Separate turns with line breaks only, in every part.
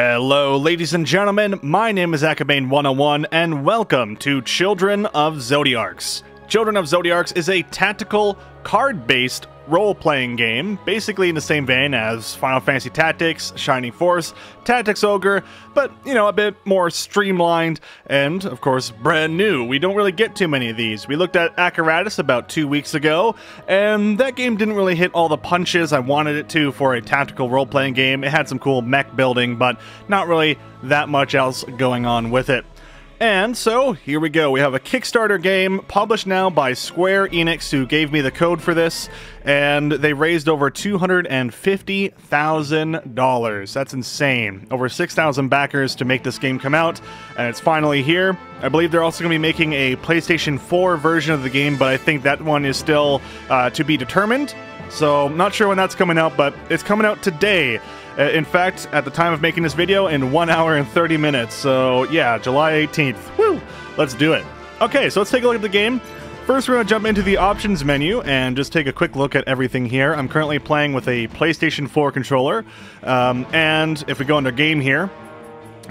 Hello, ladies and gentlemen, my name is Akabane101, and welcome to Children of Zodiarcs. Children of Zodiarcs is a tactical, card-based role-playing game, basically in the same vein as Final Fantasy Tactics, Shining Force, Tactics Ogre, but, you know, a bit more streamlined and, of course, brand new. We don't really get too many of these. We looked at Acaratus about 2 weeks ago, and that game didn't really hit all the punches I wanted it to for a tactical role-playing game. It had some cool mech building, but not really that much else going on with it. And so, here we go. We have a Kickstarter game published now by Square Enix, who gave me the code for this, and they raised over $250,000. That's insane. Over 6,000 backers to make this game come out, and it's finally here. I believe they're also going to be making a PlayStation 4 version of the game, but I think that one is still to be determined. So, not sure when that's coming out, but it's coming out today. In fact, at the time of making this video, in 1 hour and 30 minutes. So, yeah, July 18th. Woo! Let's do it. Okay, so let's take a look at the game. First, we're going to jump into the options menu and just take a quick look at everything here. I'm currently playing with a PlayStation 4 controller. And if we go under game here,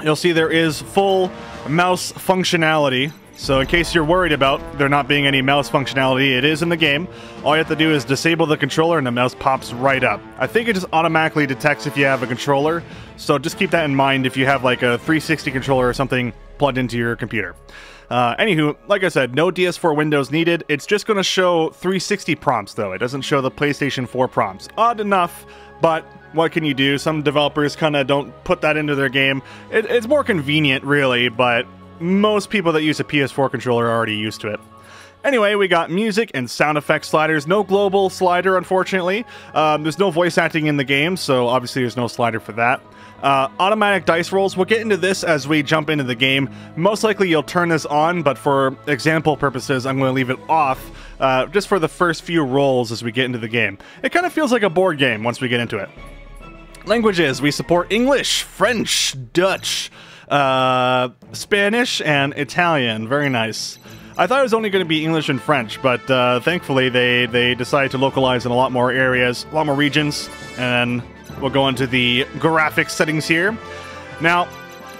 you'll see there is full mouse functionality. So in case you're worried about there not being any mouse functionality, it is in the game. All you have to do is disable the controller and the mouse pops right up. I think it just automatically detects if you have a controller, so just keep that in mind if you have like a 360 controller or something plugged into your computer. Anywho, like I said, no DS4 windows needed. It's just going to show 360 prompts though. It doesn't show the PlayStation 4 prompts. Odd enough, but what can you do? Some developers kind of don't put that into their game. It's more convenient really, but most people that use a PS4 controller are already used to it. Anyway, we got music and sound effects sliders. No global slider, unfortunately. There's no voice acting in the game, so obviously there's no slider for that. Automatic dice rolls. We'll get into this as we jump into the game. Most likely you'll turn this on, but for example purposes, I'm going to leave it off just for the first few rolls as we get into the game. It kind of feels like a board game once we get into it. Languages. We support English, French, Dutch, Spanish, and Italian. Very nice. I thought it was only going to be English and French, but thankfully they decided to localize in a lot more areas, a lot more regions, and we'll go into the graphics settings here. Now,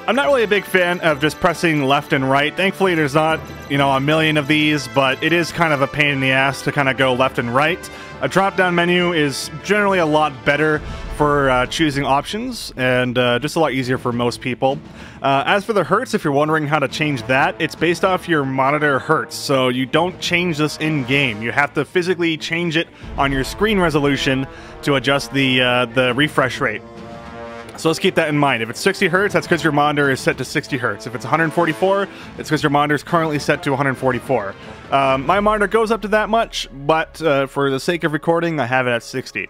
I'm not really a big fan of just pressing left and right. Thankfully, there's not, you know, a million of these, but it is kind of a pain in the ass to kind of go left and right. A drop-down menu is generally a lot better for choosing options, and just a lot easier for most people. As for the hertz, if you're wondering how to change that, it's based off your monitor hertz, so you don't change this in-game. You have to physically change it on your screen resolution to adjust the refresh rate. So let's keep that in mind. If it's 60 Hz, that's because your monitor is set to 60 Hz. If it's 144, it's because your monitor is currently set to 144. My monitor goes up to that much, but for the sake of recording, I have it at 60.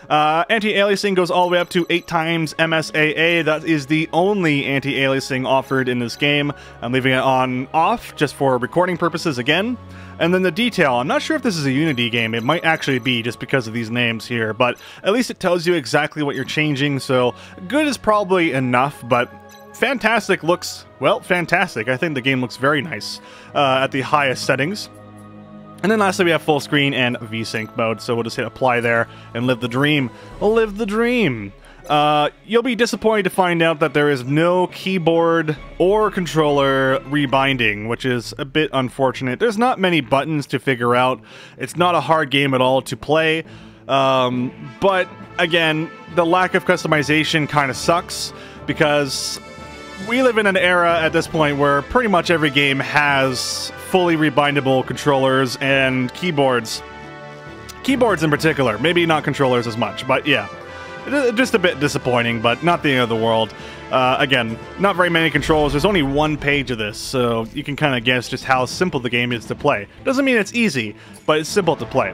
Anti-aliasing goes all the way up to 8 times MSAA. That is the only anti-aliasing offered in this game. I'm leaving it on off just for recording purposes again. And then the detail. I'm not sure if this is a Unity game. It might actually be just because of these names here, but at least it tells you exactly what you're changing, so good is probably enough, but fantastic looks, well, fantastic. I think the game looks very nice at the highest settings. And then lastly, we have full screen and VSync mode, so we'll just hit apply there and live the dream. Live the dream! You'll be disappointed to find out that there is no keyboard or controller rebinding, which is a bit unfortunate. There's not many buttons to figure out. It's not a hard game at all to play, but again, the lack of customization kind of sucks, because we live in an era at this point where pretty much every game has fully rebindable controllers and keyboards. Keyboards in particular, maybe not controllers as much, but yeah. Just a bit disappointing, but not the end of the world. Again, not very many controls. There's only one page of this, so you can kind of guess just how simple the game is to play. Doesn't mean it's easy, but it's simple to play.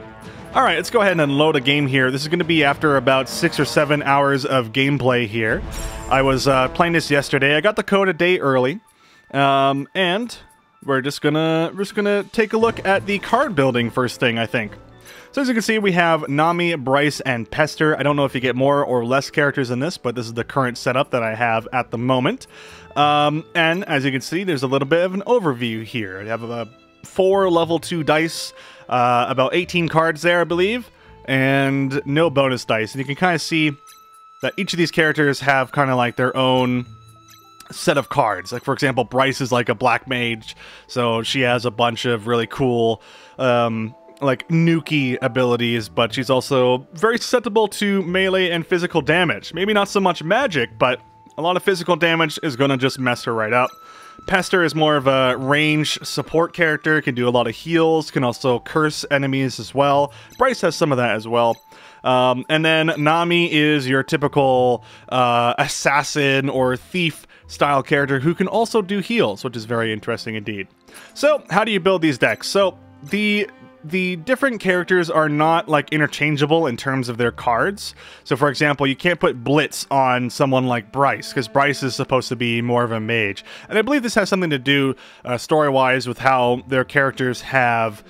Alright, let's go ahead and load a game here. This is going to be after about 6 or 7 hours of gameplay here. I was playing this yesterday. I got the code a day early, and we're just gonna take a look at the card building first thing, I think. So as you can see, we have Nami, Bryce, and Pester. I don't know if you get more or less characters in this, but this is the current setup that I have at the moment. And as you can see, there's a little bit of an overview here. I have 4 level 2 dice, about 18 cards there, I believe, and no bonus dice. And you can kind of see that each of these characters have kind of like their own set of cards. Like, for example, Bryce is like a black mage, so she has a bunch of really cool like nuki abilities, but she's also very susceptible to melee and physical damage. Maybe not so much magic, but a lot of physical damage is gonna just mess her right up. Pester is more of a range support character, can do a lot of heals, can also curse enemies as well. Bryce has some of that as well. And then Nami is your typical assassin or thief style character who can also do heals, which is very interesting indeed. So, how do you build these decks? So, the different characters are not like interchangeable in terms of their cards. So for example, you can't put Blitz on someone like Bryce, because Bryce is supposed to be more of a mage. And I believe this has something to do story-wise with how their characters have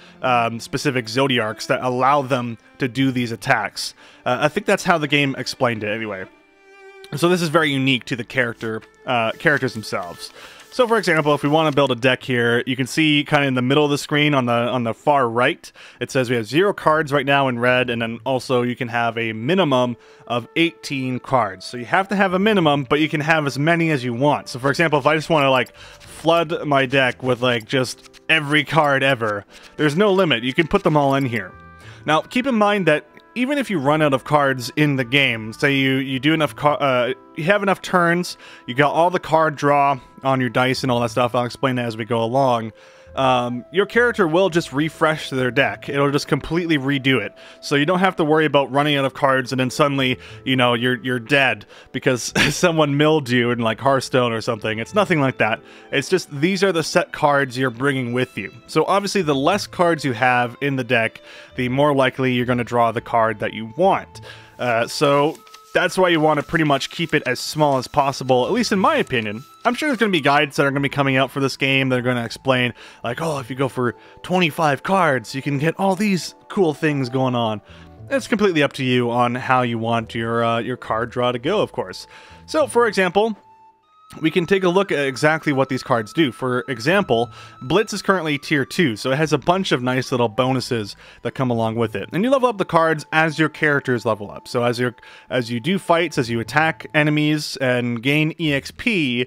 specific Zodiarcs that allow them to do these attacks. I think that's how the game explained it anyway. So this is very unique to the characters themselves. So for example, if we want to build a deck here, you can see kind of in the middle of the screen on the far right, it says we have 0 cards right now in red, and then also you can have a minimum of 18 cards. So you have to have a minimum, but you can have as many as you want. So for example, if I just want to like flood my deck with like just every card ever, there's no limit. You can put them all in here. Now keep in mind that even if you run out of cards in the game, say you do enough, you have enough turns, you got all the card draw on your dice and all that stuff, I'll explain that as we go along, your character will just refresh their deck. It'll just completely redo it. So you don't have to worry about running out of cards and then suddenly, you know, you're dead because someone milled you in like Hearthstone or something. It's nothing like that. It's just these are the set cards you're bringing with you. So obviously the less cards you have in the deck, the more likely you're going to draw the card that you want. So that's why you want to pretty much keep it as small as possible, at least in my opinion. I'm sure there's going to be guides that are going to be coming out for this game that are going to explain, like, oh, if you go for 25 cards, you can get all these cool things going on. It's completely up to you on how you want your card draw to go, of course. So, for example, we can take a look at exactly what these cards do. For example, Blitz is currently tier 2, so it has a bunch of nice little bonuses that come along with it. And you level up the cards as your characters level up. So as you do fights, as you attack enemies and gain EXP,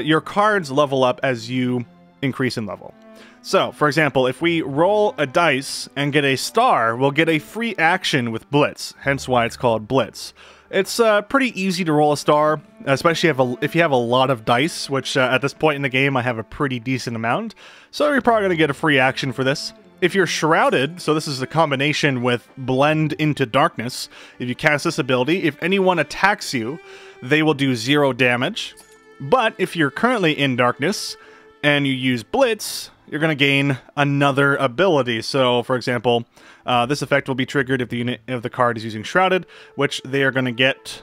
your cards level up as you increase in level. So, for example, if we roll a dice and get a star, we'll get a free action with Blitz, hence why it's called Blitz. It's pretty easy to roll a star, especially if you have a lot of dice, which at this point in the game I have a pretty decent amount. So you're probably going to get a free action for this. If you're Shrouded, so this is a combination with Blend into Darkness, if you cast this ability, if anyone attacks you, they will do 0 damage. But if you're currently in Darkness and you use Blitz, you're going to gain another ability. So, for example, this effect will be triggered if the unit of the card is using Shrouded, which they are going to get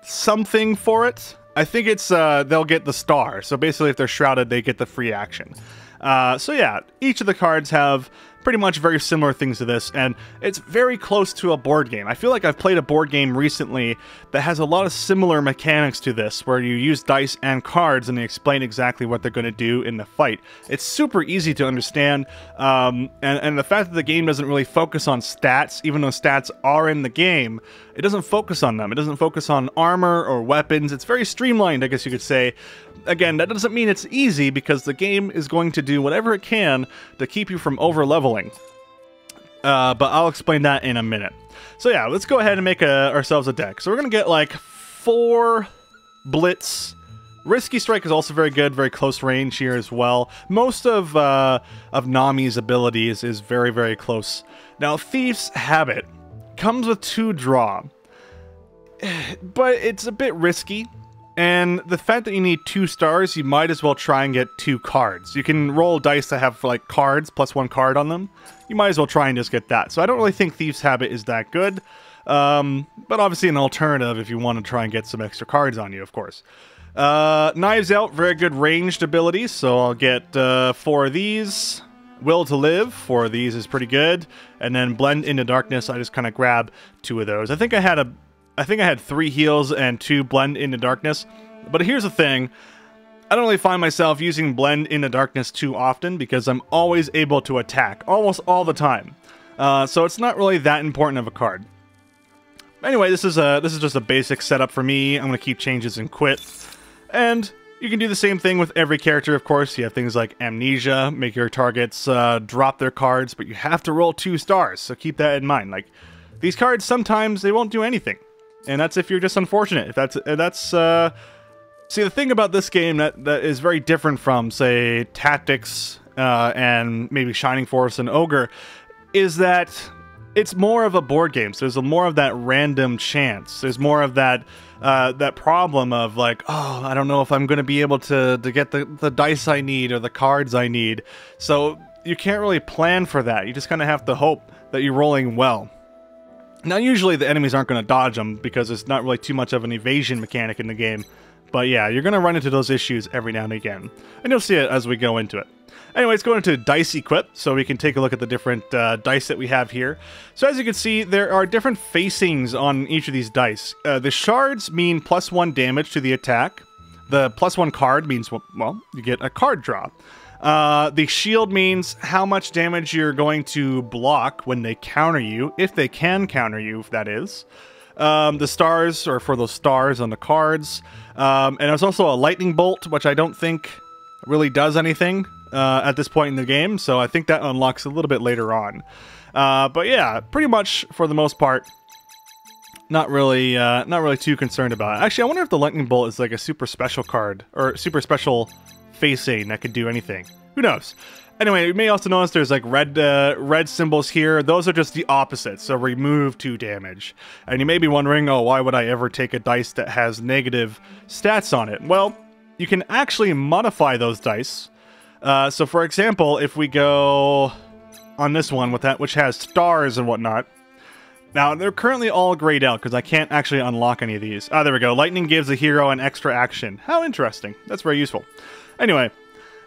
something for it. I think it's they'll get the star. So basically, if they're Shrouded, they get the free action. So yeah, each of the cards have pretty much very similar things to this, and it's very close to a board game. I feel like I've played a board game recently that has a lot of similar mechanics to this, where you use dice and cards and they explain exactly what they're going to do in the fight. It's super easy to understand, and the fact that the game doesn't really focus on stats, even though stats are in the game, it doesn't focus on them. It doesn't focus on armor or weapons. It's very streamlined, I guess you could say. Again, that doesn't mean it's easy, because the game is going to do whatever it can to keep you from over-leveling. But I'll explain that in a minute. So yeah, let's go ahead and make ourselves a deck. So we're going to get like 4 Blitz. Risky Strike is also very good, very close range here as well. Most of Nami's abilities is very, very close. Now, Thief's Habit comes with 2 draw, but it's a bit risky. And the fact that you need 2 stars, you might as well try and get 2 cards. You can roll dice that have like cards plus 1 card on them. You might as well try and just get that. So I don't really think Thief's Habit is that good. But obviously an alternative if you want to try and get some extra cards on you, of course. Knives Out, very good ranged abilities. So I'll get 4 of these. Will to Live, 4 of these is pretty good. And then Blend into Darkness, I just kind of grab 2 of those. I think I had 3 heals and 2 Blend into Darkness. But here's the thing. I don't really find myself using Blend into Darkness too often, because I'm always able to attack, almost all the time. So it's not really that important of a card. Anyway, this is just a basic setup for me. I'm gonna keep changes and quit. And you can do the same thing with every character, of course. You have things like amnesia, make your targets drop their cards, but you have to roll 2 stars, so keep that in mind. Like, these cards, sometimes they won't do anything. And that's if you're just unfortunate. See, the thing about this game that is very different from, say, Tactics and maybe Shining Force and Ogre, is that it's more of a board game. So there's more of that random chance. There's more of that problem of like, oh, I don't know if I'm going to be able to get the dice I need or the cards I need. So you can't really plan for that. You just kind of have to hope that you're rolling well. Now, usually the enemies aren't going to dodge them because there's not really too much of an evasion mechanic in the game. But yeah, you're going to run into those issues every now and again. And you'll see it as we go into it. Anyway, let's go into Dice Equip, so we can take a look at the different dice that we have here. So as you can see, there are different facings on each of these dice. The shards mean +1 damage to the attack. The +1 card means, well, you get a card draw. The shield means how much damage you're going to block when they counter you, if they can counter you, that is. The stars are for those stars on the cards. And there's also a lightning bolt, which I don't think really does anything at this point in the game, so I think that unlocks a little bit later on. But yeah, pretty much for the most part, not really too concerned about it. Actually, I wonder if the lightning bolt is like a super special card or super special facing that could do anything. Who knows? Anyway, you may also notice there's like red symbols here. Those are just the opposites, so remove 2 damage. And you may be wondering, oh, why would I ever take a dice that has negative stats on it? Well, you can actually modify those dice. So for example, if we go on this one with that, which has stars and whatnot. Now, they're currently all grayed out because I can't actually unlock any of these. Ah, there we go. Lightning gives the hero an extra action. How interesting. That's very useful. Anyway,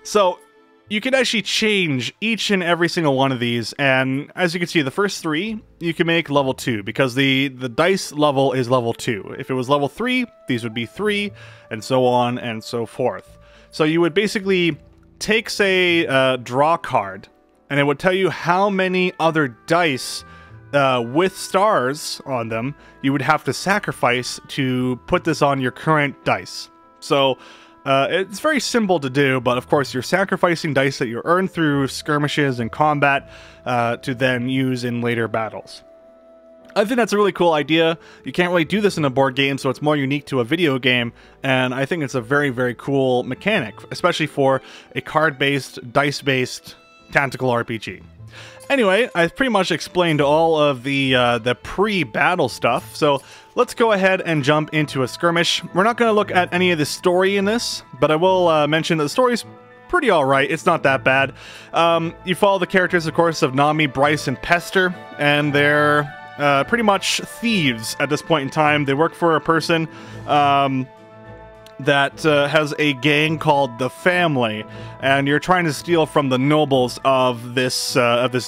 so you can actually change each and every single one of these, and as you can see, the first 3 you can make level 2 because the dice level is level 2. If it was level 3, these would be 3, and so on and so forth. So you would basically take, say, a draw card, and it would tell you how many other dice with stars on them you would have to sacrifice to put this on your current dice. So it's very simple to do, but of course you're sacrificing dice that you earn through skirmishes and combat to then use in later battles. I think that's a really cool idea. You can't really do this in a board game, so it's more unique to a video game, and I think it's a very, very cool mechanic, especially for a card-based, dice-based tactical RPG. Anyway, I've pretty much explained all of the pre-battle stuff, so let's go ahead and jump into a skirmish. We're not going to look at any of the story in this, but I will mention that the story's pretty alright. It's not that bad. You follow the characters, of course, of Nami, Bryce, and Pester, and they're pretty much thieves at this point in time. They work for a person that has a gang called the Family, and you're trying to steal from the nobles of this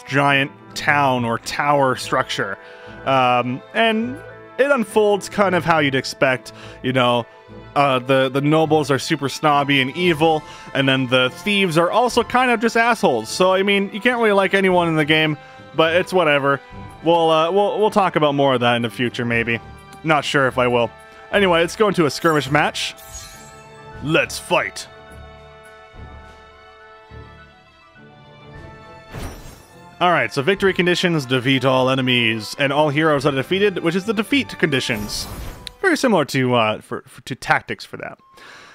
giant town or tower structure. And it unfolds kind of how you'd expect. You know, the nobles are super snobby and evil, and then the thieves are also kind of just assholes. So I mean, you can't really like anyone in the game, but it's whatever. We'll talk about more of that in the future, maybe. Not sure if I will. Anyway, let's go into a skirmish match. Let's fight! Alright, so victory conditions, defeat all enemies, and all heroes are defeated, which is the defeat conditions. Very similar to tactics for that.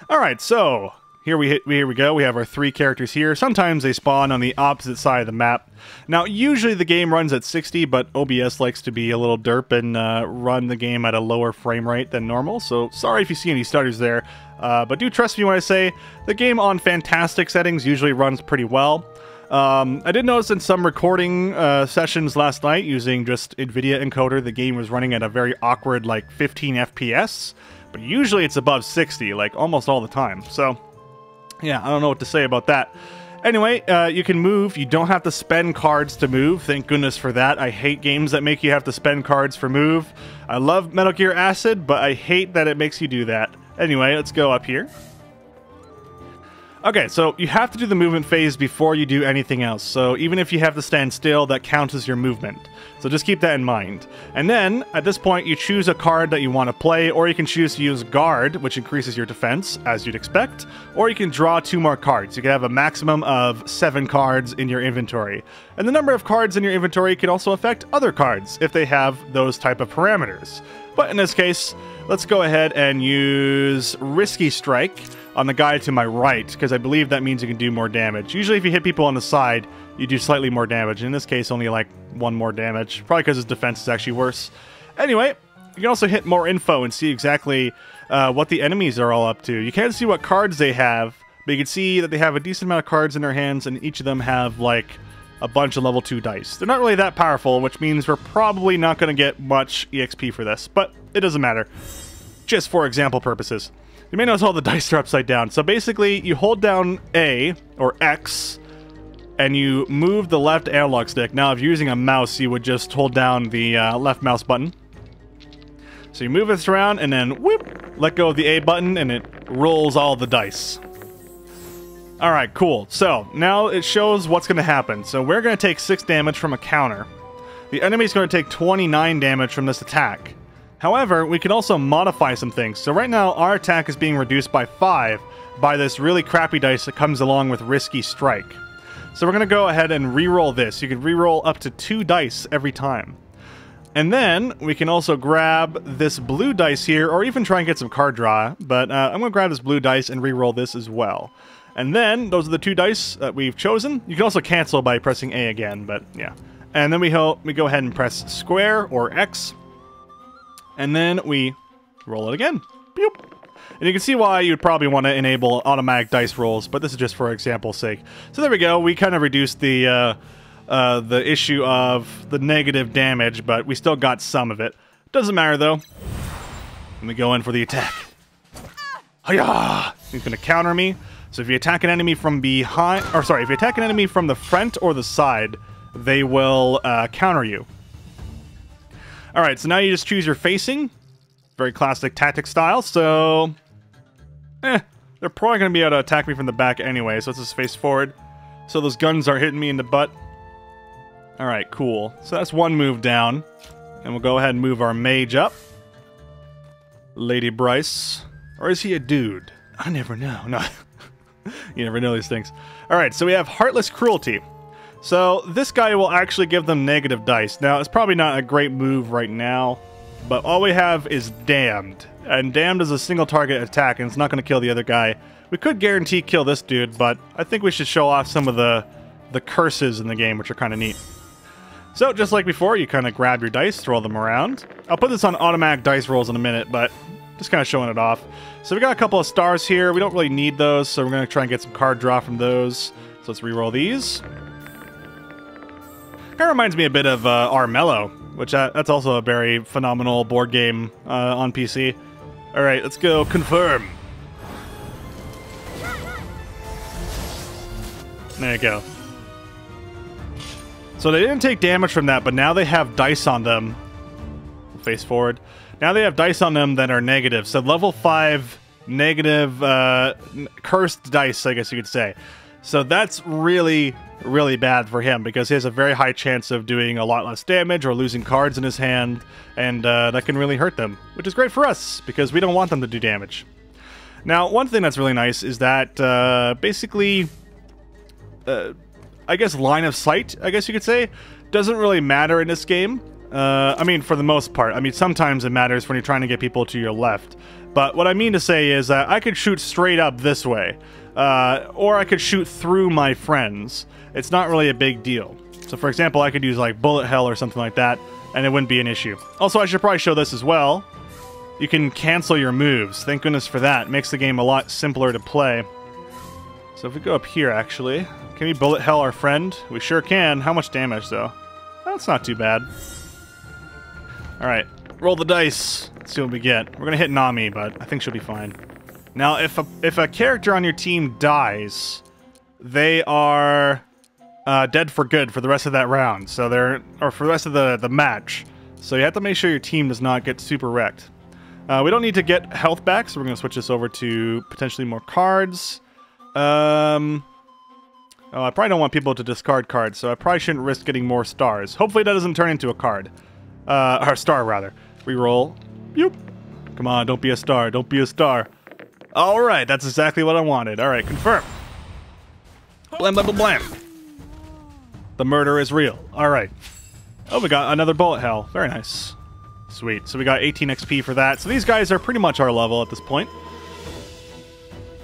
Alright, so here we go. We have our 3 characters here. Sometimes they spawn on the opposite side of the map. Now, usually the game runs at 60, but OBS likes to be a little derp and run the game at a lower frame rate than normal, so sorry if you see any stutters there. But do trust me when I say the game on fantastic settings usually runs pretty well. I did notice in some recording sessions last night using just NVIDIA encoder, the game was running at a very awkward like 15 FPS, but usually it's above 60, like almost all the time. So yeah, I don't know what to say about that. Anyway, you can move. You don't have to spend cards to move. Thank goodness for that. I hate games that make you have to spend cards for move. I love Metal Gear Acid, but I hate that it makes you do that. Anyway, let's go up here. Okay, so you have to do the movement phase before you do anything else. So even if you have to stand still, that counts as your movement. So just keep that in mind. And then, at this point, you choose a card that you want to play, or you can choose to use Guard, which increases your defense, as you'd expect, or you can draw 2 more cards. You can have a maximum of 7 cards in your inventory. And the number of cards in your inventory can also affect other cards, if they have those type of parameters. But in this case, let's go ahead and use Risky Strike on the guy to my right, because I believe that means you can do more damage. Usually if you hit people on the side, you do slightly more damage. In this case, only like 1 more damage, probably because his defense is actually worse. Anyway, you can also hit more info and see exactly what the enemies are all up to. You can't see what cards they have, but you can see that they have a decent amount of cards in their hands, and each of them have like a bunch of level 2 dice. They're not really that powerful, which means we're probably not going to get much EXP for this, but it doesn't matter. Just for example purposes. You may notice all the dice are upside down. So basically, you hold down A, or X, and you move the left analog stick. Now, if you're using a mouse, you would just hold down the left mouse button. So you move this around, and then whoop, let go of the A button, and it rolls all the dice. Alright, cool. So, now it shows what's going to happen. So we're going to take 6 damage from a counter. The enemy's going to take 29 damage from this attack. However, we can also modify some things. So right now, our attack is being reduced by 5 by this really crappy dice that comes along with Risky Strike. So we're going to go ahead and re-roll this. You can re-roll up to 2 dice every time. And then, we can also grab this blue dice here, or even try and get some card draw. But I'm going to grab this blue dice and re-roll this as well. And then, those are the 2 dice that we've chosen. You can also cancel by pressing A again, but yeah. And then we go ahead and press square or X. And then we roll it again. Boop. And you can see why you'd probably want to enable automatic dice rolls, but this is just for example's sake. So there we go. We kind of reduced the issue of the negative damage, but we still got some of it. Doesn't matter though. Let me go in for the attack. Hiya! He's going to counter me. So if you attack an enemy from behind, or sorry, if you attack an enemy from the front or the side, they will counter you. Alright, so now you just choose your facing. Very classic tactic style, so... they're probably going to be able to attack me from the back anyway, so let's just face forward. So those guns are hitting me in the butt. Alright, cool. So that's 1 move down. And we'll go ahead and move our mage up. Lady Bryce. Or is he a dude? I never know. No. You never know these things. Alright, so we have Heartless Cruelty. So, this guy will actually give them negative dice. Now, it's probably not a great move right now, but all we have is Damned. And Damned is a single target attack, and it's not going to kill the other guy. We could guarantee kill this dude, but I think we should show off some of the curses in the game, which are kind of neat. So, just like before, you kind of grab your dice, throw them around. I'll put this on automatic dice rolls in a minute, but just kind of showing it off. So we got a couple of stars here. We don't really need those, so we're going to try and get some card draw from those. So let's re-roll these. Kind of reminds me a bit of Armello, which that's also a very phenomenal board game on PC. Alright, let's go confirm. There you go. So they didn't take damage from that, but now they have dice on them. Face forward. Now they have dice on them that are negative. So level 5 negative cursed dice, I guess you could say. So that's really, really bad for him because he has a very high chance of doing a lot less damage or losing cards in his hand, and that can really hurt them, which is great for us because we don't want them to do damage. Now, one thing that's really nice is that basically, I guess line of sight, I guess you could say, doesn't really matter in this game. I mean, for the most part. I mean, sometimes it matters when you're trying to get people to your left. But what I mean to say is that I could shoot straight up this way. Or I could shoot through my friends. It's not really a big deal. So for example, I could use like bullet hell or something like that, and it wouldn't be an issue. Also, I should probably show this as well. You can cancel your moves. Thank goodness for that. It makes the game a lot simpler to play. So if we go up here, actually, can we bullet hell our friend? We sure can. How much damage, though? That's not too bad. Alright, roll the dice. Let's see what we get. We're gonna hit Nami, but I think she'll be fine. Now, if a character on your team dies, they are dead for good for the rest of that round. So or for the rest of the match. So you have to make sure your team does not get super wrecked. We don't need to get health back, so we're gonna switch this over to potentially more cards. Oh, I probably don't want people to discard cards, so I probably shouldn't risk getting more stars. Hopefully that doesn't turn into a card. Or star, rather. Reroll. Yoop. Come on, don't be a star. Don't be a star. Alright, that's exactly what I wanted. Alright, confirm. Blam, blam, blam, blam. The murder is real. Alright. Oh, we got another bullet hell. Very nice. Sweet. So we got 18 XP for that. So these guys are pretty much our level at this point.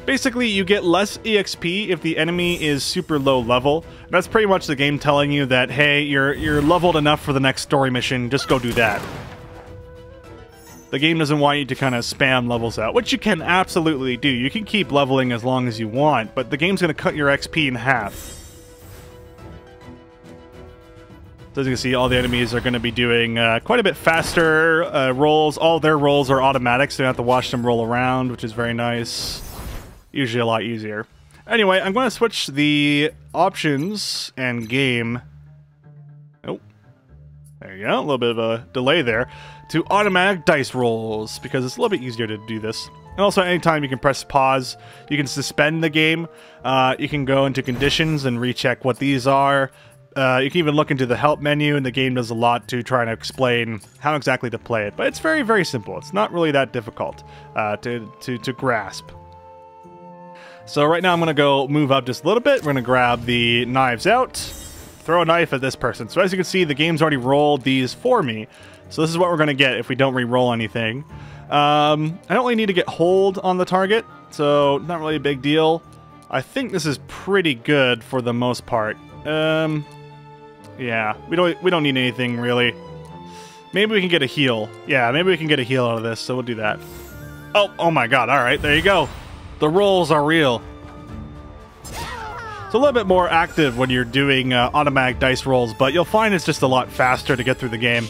Basically, you get less EXP if the enemy is super low level. That's pretty much the game telling you that, hey, you're leveled enough for the next story mission, just go do that. The game doesn't want you to kind of spam levels out, which you can absolutely do. You can keep leveling as long as you want, but the game's going to cut your XP in half. So as you can see, all the enemies are going to be doing quite a bit faster rolls. All their rolls are automatic, so you don't have to watch them roll around, which is very nice. Usually a lot easier. Anyway, I'm going to switch the options and game. Oh, there you go. A little bit of a delay there. To automatic dice rolls, because it's a little bit easier to do this. And also, anytime you can press pause, you can suspend the game. You can go into conditions and recheck what these are. You can even look into the help menu, and the game does a lot to try and explain how exactly to play it. But it's very, very simple. It's not really that difficult to grasp. So right now I'm going to go move up just a little bit. We're going to grab the knives out, throw a knife at this person. So as you can see, the game's already rolled these for me. So this is what we're going to get if we don't re-roll anything. I don't really need to get hold on the target, so not really a big deal. I think this is pretty good for the most part. Yeah, we don't need anything really. Maybe we can get a heal. Yeah, maybe we can get a heal out of this, so we'll do that. Oh my god, alright, there you go. The rolls are real. It's a little bit more active when you're doing automatic dice rolls, but you'll find it's just a lot faster to get through the game.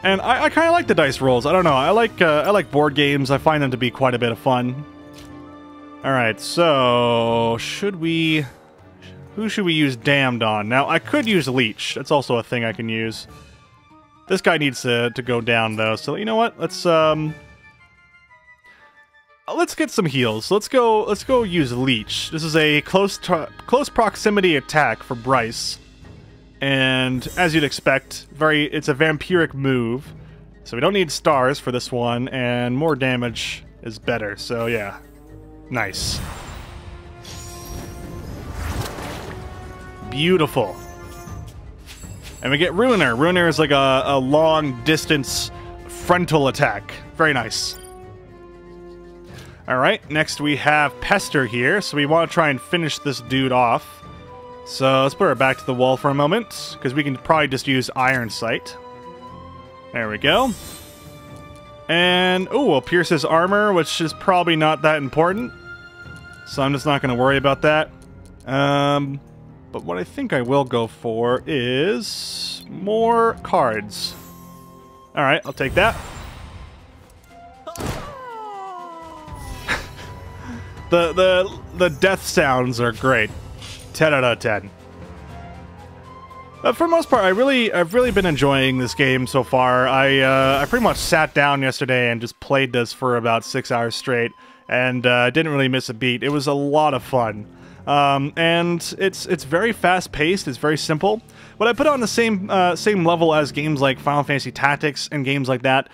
And I kind of like the dice rolls. I don't know. I like board games. I find them to be quite a bit of fun. All right, so who should we use Damned on? Now I could use Leech. That's also a thing I can use. This guy needs to go down though. So you know what? Let's get some heals. Let's go use Leech. This is a close proximity attack for Bryce. And as you'd expect, it's a vampiric move. So we don't need stars for this one, and more damage is better. So yeah. Nice. Beautiful. And we get Ruiner. Ruiner is like a long distance frontal attack. Very nice. Alright, next we have Pester here, so we want to try and finish this dude off. So let's put her back to the wall for a moment, because we can probably just use Iron Sight. There we go. And, oh, we'll pierce his armor, which is probably not that important. So I'm just not going to worry about that. But what I think I will go for is more cards. Alright, I'll take that. The death sounds are great. 10 out of 10. For the most part, I've really been enjoying this game so far. I pretty much sat down yesterday and just played this for about 6 hours straight, and didn't really miss a beat. It was a lot of fun. And it's very fast-paced, it's very simple. Would I put it on the same level as games like Final Fantasy Tactics and games like that?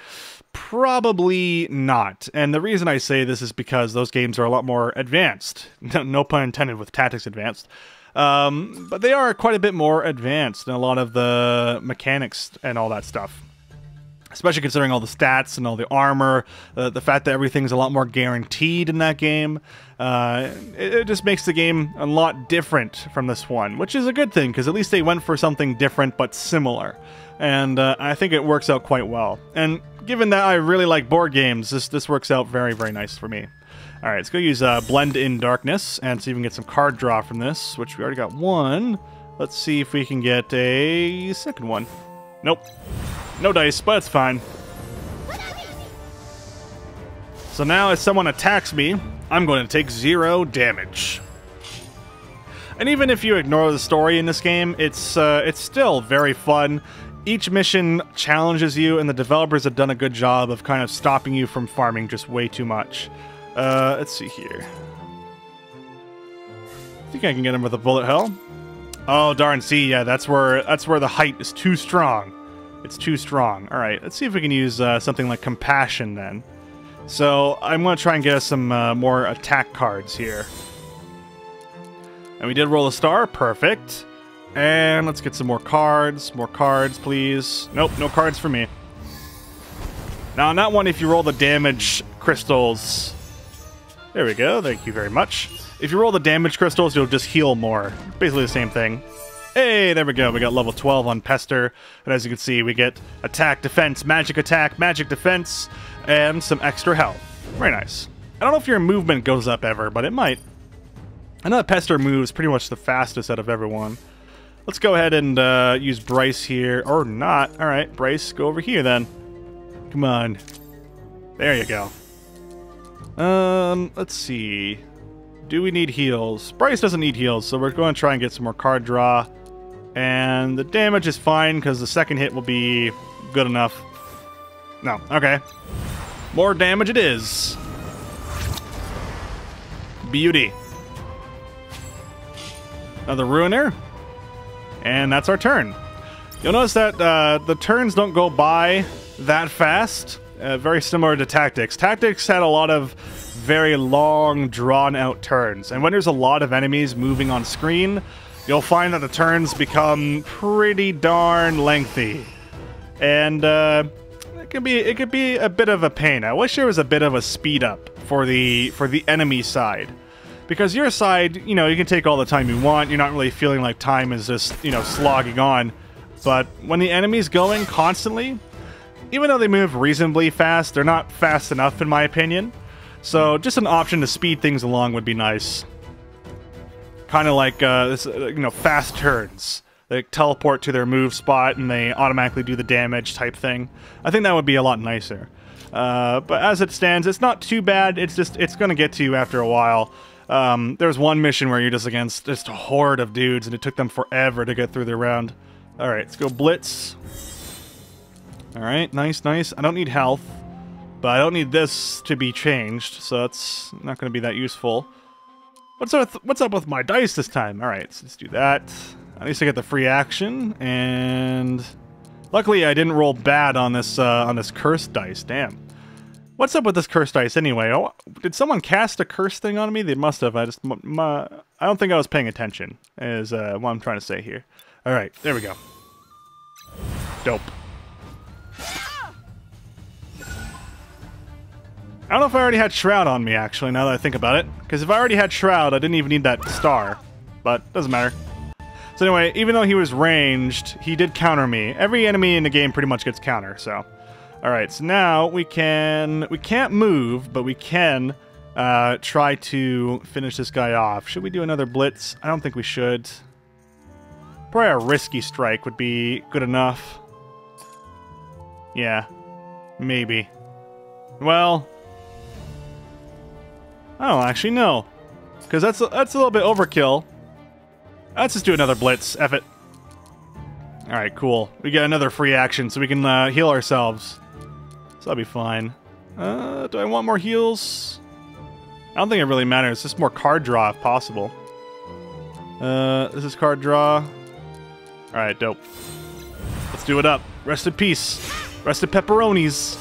Probably not. And the reason I say this is because those games are a lot more advanced. No pun intended with Tactics Advanced. But they are quite a bit more advanced in a lot of the mechanics and all that stuff. Especially considering all the stats and all the armor, the fact that everything's a lot more guaranteed in that game. It just makes the game a lot different from this one, which is a good thing, because at least they went for something different but similar. And I think it works out quite well. And given that I really like board games, this works out very, very nice for me. All right, let's go use Blend in Darkness and see if we can get some card draw from this, which we already got one. Let's see if we can get a second one. Nope. No dice, but it's fine. So now if someone attacks me, I'm going to take 0 damage. And even if you ignore the story in this game, it's still very fun. Each mission challenges you, and the developers have done a good job of kind of stopping you from farming just way too much. Let's see here. I think I can get him with a bullet hell. Oh, darn. See, yeah, that's where the height is too strong. It's too strong. All right, let's see if we can use something like Compassion then. So I'm going to try and get us some more attack cards here. And we did roll a star. Perfect. And let's get some more cards. More cards, please. Nope, no cards for me. Now, on that one, if you roll the damage crystals... There we go. Thank you very much. If you roll the damage crystals, you'll just heal more. Basically the same thing. Hey, there we go. We got level 12 on Pester. And as you can see, we get attack, defense, magic attack, magic defense, and some extra health. Very nice. I don't know if your movement goes up ever, but it might. I know that Pester moves pretty much the fastest out of everyone. Let's go ahead and use Bryce here. Or not. Alright, Bryce, go over here then. Come on. There you go. Let's see. Do we need heals? Bryce doesn't need heals, so we're going to try and get some more card draw. And the damage is fine, because the second hit will be good enough. No, okay. More damage it is. Beauty. Another Ruiner. And that's our turn. You'll notice that the turns don't go by that fast. Very similar to Tactics. Tactics had a lot of very long, drawn-out turns. And when there's a lot of enemies moving on screen, you'll find that the turns become pretty darn lengthy. And it could be a bit of a pain. I wish there was a bit of a speed up for the enemy side. Because your side, you know, you can take all the time you want. You're not really feeling like time is just, you know, slogging on. But when the enemy's going constantly, even though they move reasonably fast, they're not fast enough in my opinion. So just an option to speed things along would be nice. Kind of like, you know, fast turns. They teleport to their move spot and they automatically do the damage type thing. I think that would be a lot nicer. But as it stands, it's not too bad. It's going to get to you after a while. There was one mission where you're just against just a horde of dudes and it took them forever to get through their round. Alright, let's go Blitz. Alright, nice, nice. I don't need health, but I don't need this to be changed, so that's not going to be that useful. What's up with my dice this time? Alright, so let's do that. At least I get the free action, and luckily I didn't roll bad on this cursed dice. Damn. What's up with this cursed dice anyway? Oh, did someone cast a curse thing on me? They must have. I don't think I was paying attention, is what I'm trying to say here. Alright, there we go. Dope. I don't know if I already had Shroud on me, actually, now that I think about it. Because if I already had Shroud, I didn't even need that star. But, doesn't matter. So anyway, even though he was ranged, he did counter me. Every enemy in the game pretty much gets counter, so... Alright, so now we can't move, but we can try to finish this guy off. Should we do another blitz? I don't think we should. Probably a risky strike would be good enough. Yeah, maybe. Well, I don't actually know, because that's a little bit overkill. Let's just do another blitz. F it. Alright, cool. We get another free action, so we can heal ourselves. So that'll be fine. Do I want more heals? I don't think it really matters. Just more card draw if possible. This is card draw. Alright, dope. Let's do it up. Rest in peace. Rest in pepperonis.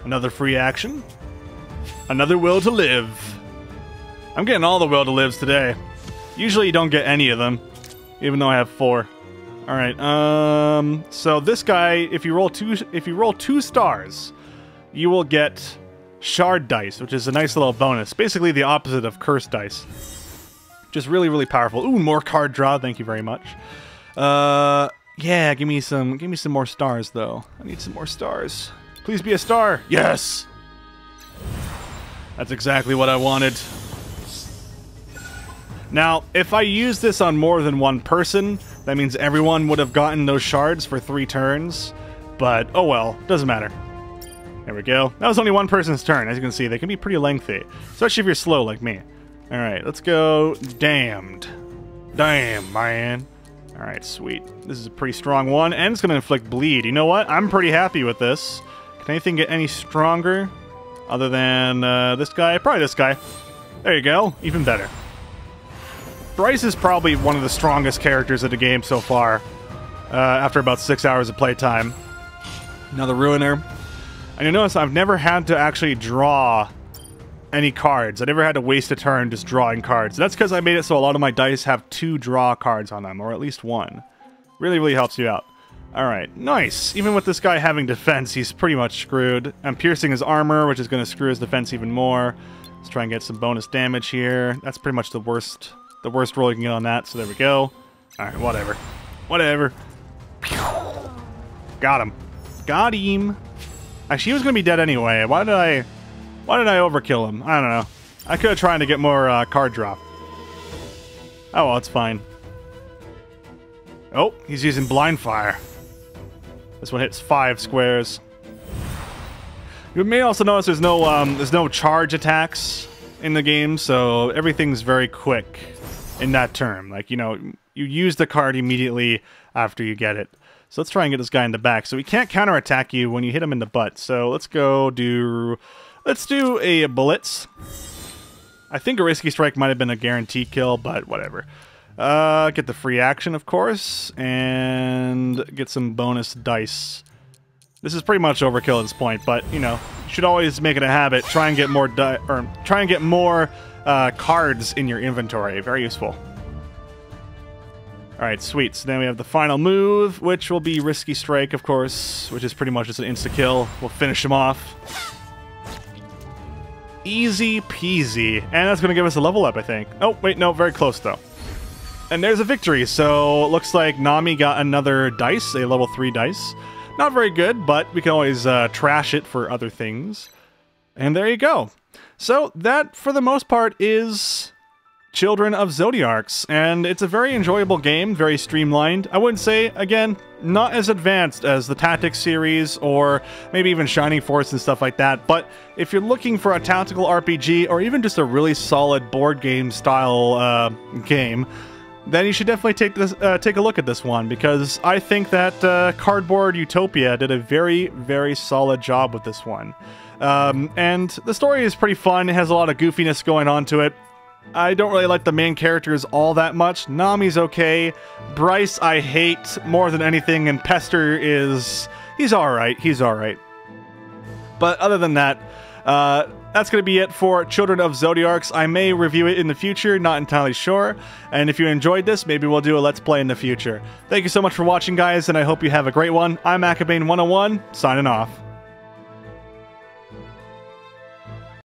Another free action. Another will to live. I'm getting all the will to lives today. Usually you don't get any of them, even though I have 4. All right. So this guy, if you roll two stars, you will get shard dice, which is a nice little bonus. Basically the opposite of cursed dice. Just really, really powerful. Ooh, more card draw. Thank you very much. Yeah, give me some more stars though. I need some more stars. Please be a star. Yes. That's exactly what I wanted. Now, if I use this on more than one person, that means everyone would have gotten those shards for 3 turns. But, oh well, doesn't matter. There we go. That was only one person's turn. As you can see, they can be pretty lengthy. Especially if you're slow like me. Alright, let's go Damned. Damn, man. Alright, sweet. This is a pretty strong one, and it's going to inflict bleed. You know what? I'm pretty happy with this. Can anything get any stronger? Other than this guy? Probably this guy. There you go. Even better. Bryce is probably one of the strongest characters of the game so far. After about 6 hours of playtime. Another Ruiner. And you notice I've never had to actually draw any cards. I never had to waste a turn just drawing cards. That's because I made it so a lot of my dice have 2 draw cards on them, or at least 1. Really, really helps you out. Alright, nice. Even with this guy having defense, he's pretty much screwed. I'm piercing his armor, which is going to screw his defense even more. Let's try and get some bonus damage here. That's pretty much the worst roll you can get on that, so there we go. Alright, whatever. Whatever. Got him. Got him. Actually, he was going to be dead anyway. Why did I overkill him? I don't know. I could have tried to get more card drop. Oh, well, it's fine. Oh, he's using blind fire. This one hits 5 squares. You may also notice there's no charge attacks in the game, so everything's very quick in that term. Like, you know, you use the card immediately after you get it. So let's try and get this guy in the back. So he can't counterattack you when you hit him in the butt. So let's do a Blitz. I think a Risky Strike might have been a guaranteed kill, but whatever. Get the free action, of course, and get some bonus dice. This is pretty much overkill at this point, but you know, you should always make it a habit. Try and get more cards in your inventory. Very useful. Alright, sweet. So then we have the final move, which will be Risky Strike, of course, which is pretty much just an insta-kill. We'll finish him off. Easy peasy. And that's going to give us a level up, I think. Oh, wait, no, very close, though. And there's a victory, so it looks like Nami got another dice, a level 3 dice. Not very good, but we can always trash it for other things. And there you go. So that, for the most part, is Children of Zodiarcs, and it's a very enjoyable game, very streamlined. I wouldn't say, again, not as advanced as the Tactics series or maybe even Shining Force and stuff like that, but if you're looking for a tactical RPG or even just a really solid board game style game, then you should definitely take a look at this one, because I think that Cardboard Utopia did a very, very solid job with this one. And the story is pretty fun. It has a lot of goofiness going on to it. I don't really like the main characters all that much. Nami's okay. Bryce I hate more than anything, and Pester he's alright. He's alright. But other than that, that's going to be it for Children of Zodiarcs. I may review it in the future, not entirely sure. And if you enjoyed this, maybe we'll do a Let's Play in the future. Thank you so much for watching, guys, and I hope you have a great one. I'm Acabane101, signing off.